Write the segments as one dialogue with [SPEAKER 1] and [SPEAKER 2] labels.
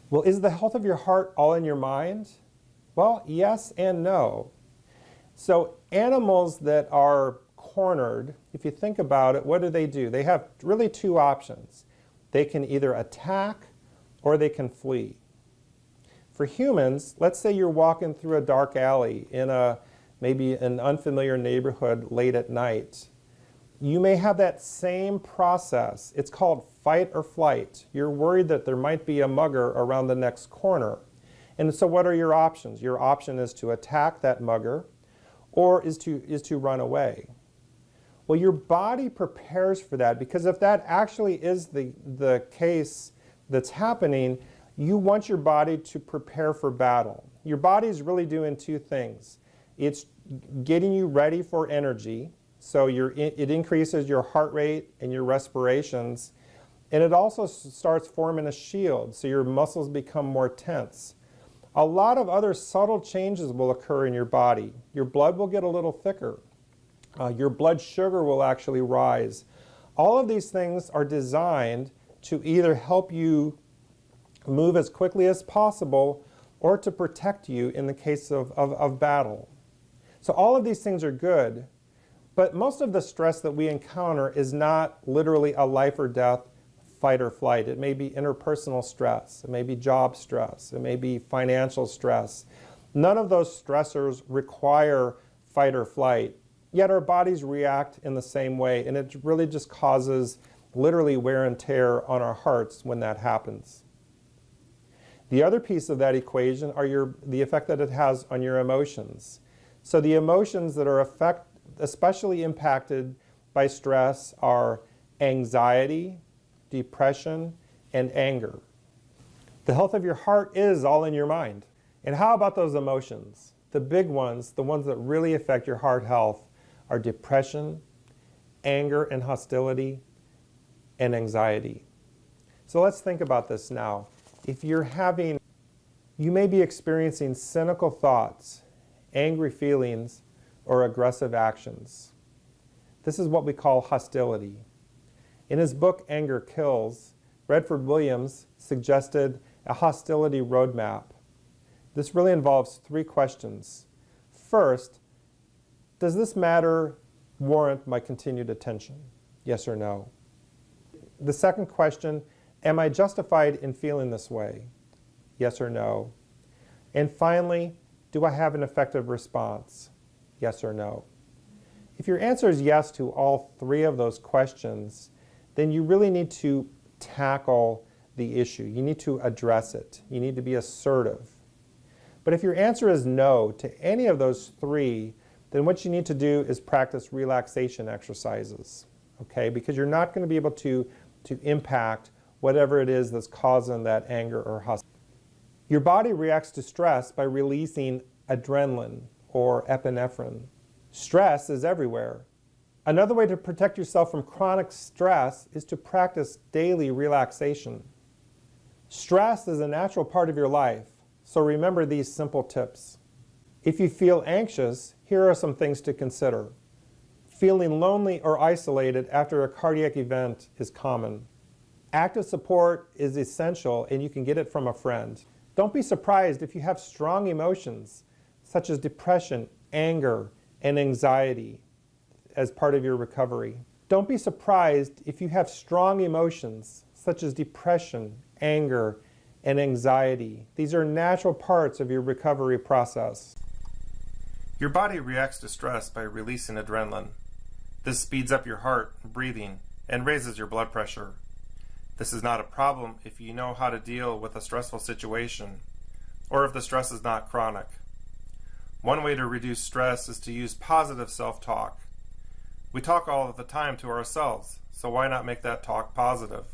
[SPEAKER 1] Well, is the health of your heart all in your mind? Well, yes and no. So animals that are cornered, if you think about it, what do? They have really two options. They can either attack or they can flee. For humans, let's say you're walking through a dark alley in maybe an unfamiliar neighborhood late at night. You may have that same process. It's called fight or flight. You're worried that there might be a mugger around the next corner. And so what are your options? Your option is to attack that mugger or is to run away. Well, your body prepares for that, because if that actually is the case that's happening, you want your body to prepare for battle. Your body is really doing two things. It's getting you ready for energy, so it increases your heart rate and your respirations, and it also starts forming a shield, so your muscles become more tense. A lot of other subtle changes will occur in your body. Your blood will get a little thicker. Your blood sugar will actually rise. All of these things are designed to either help you move as quickly as possible or to protect you in the case of battle. So all of these things are good, but most of the stress that we encounter is not literally a life or death fight or flight. It may be interpersonal stress, it may be job stress, it may be financial stress. None of those stressors require fight or flight, yet our bodies react in the same way, and it really just causes literally wear and tear on our hearts when that happens. The other piece of that equation are the effect that it has on your emotions. So the emotions that are especially impacted by stress are anxiety, depression, and anger. The health of your heart is all in your mind. And how about those emotions? The big ones, the ones that really affect your heart health, are depression, anger and hostility, and anxiety. So let's think about this now. If you may be experiencing cynical thoughts, angry feelings, or aggressive actions. This is what we call hostility. In his book, Anger Kills, Redford Williams suggested a hostility roadmap. This really involves three questions. First, does this matter warrant my continued attention? Yes or no? The second question, am I justified in feeling this way? Yes or no? And finally, do I have an effective response? Yes or no? If your answer is yes to all three of those questions, then you really need to tackle the issue. You need to address it. You need to be assertive. But if your answer is no to any of those three, then what you need to do is practice relaxation exercises, okay? Because you're not going to be able to impact whatever it is that's causing that anger or hostility. Your body reacts to stress by releasing adrenaline or epinephrine. Stress is everywhere. Another way to protect yourself from chronic stress is to practice daily relaxation. Stress is a natural part of your life, so remember these simple tips. If you feel anxious, here are some things to consider. Feeling lonely or isolated after a cardiac event is common. Active support is essential, and you can get it from a friend. Don't be surprised if you have strong emotions, such as depression, anger, and anxiety as part of your recovery. Don't be surprised if you have strong emotions, such as depression, anger, and anxiety. These are natural parts of your recovery process. Your body reacts to stress by releasing adrenaline. This speeds up your heart, breathing, and raises your blood pressure. This is not a problem if you know how to deal with a stressful situation, or if the stress is not chronic. One way to reduce stress is to use positive self-talk. We talk all of the time to ourselves, so why not make that talk positive?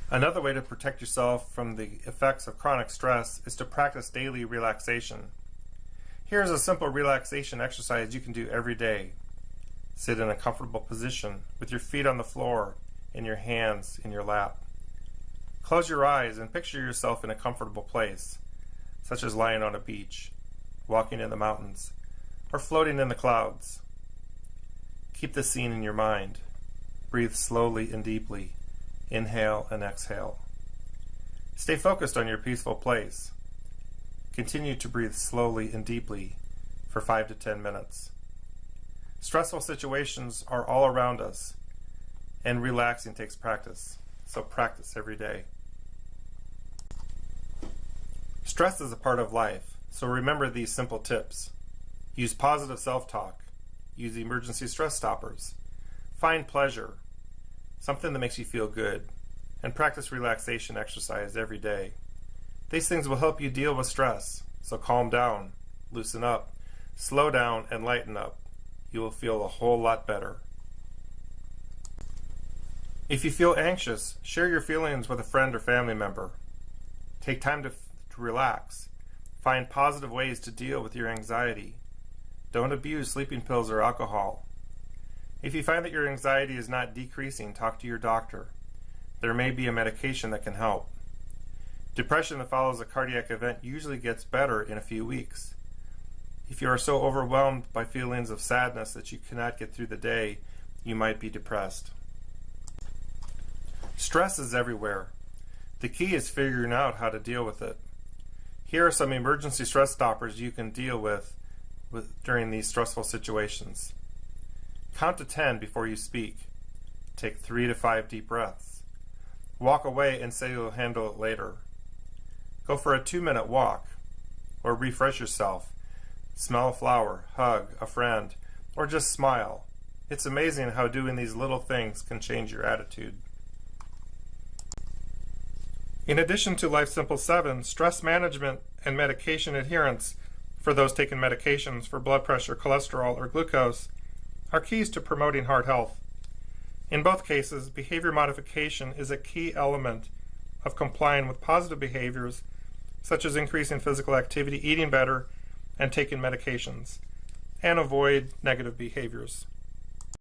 [SPEAKER 1] Another way to protect yourself from the effects of chronic stress is to practice daily relaxation. Here's a simple relaxation exercise you can do every day. Sit in a comfortable position with your feet on the floor and your hands in your lap. Close your eyes and picture yourself in a comfortable place, such as lying on a beach, walking in the mountains, or floating in the clouds. Keep the scene in your mind. Breathe slowly and deeply. Inhale and exhale. Stay focused on your peaceful place. Continue to breathe slowly and deeply for 5 to 10 minutes. Stressful situations are all around us, and relaxing takes practice, so practice every day. Stress is a part of life, so remember these simple tips. Use positive self-talk. Use emergency stress stoppers. Find pleasure, something that makes you feel good, and practice relaxation exercise every day. These things will help you deal with stress, so calm down, loosen up, slow down, and lighten up. You will feel a whole lot better. If you feel anxious, share your feelings with a friend or family member. Take time to relax. Find positive ways to deal with your anxiety. Don't abuse sleeping pills or alcohol. If you find that your anxiety is not decreasing, talk to your doctor. There may be a medication that can help. Depression that follows a cardiac event usually gets better in a few weeks. If you are so overwhelmed by feelings of sadness that you cannot get through the day, you might be depressed. Stress is everywhere. The key is figuring out how to deal with it. Here are some emergency stress stoppers you can deal with during these stressful situations. Count to 10 before you speak. Take 3 to 5 deep breaths. Walk away and say you'll handle it later. Go for a 2-minute walk, or refresh yourself. Smell a flower, hug a friend, or just smile. It's amazing how doing these little things can change your attitude. In addition to Life Simple 7, stress management and medication adherence for those taking medications for blood pressure, cholesterol, or glucose are keys to promoting heart health. In both cases, behavior modification is a key element of complying with positive behaviors such as increasing physical activity, eating better, and taking medications, and avoid negative behaviors.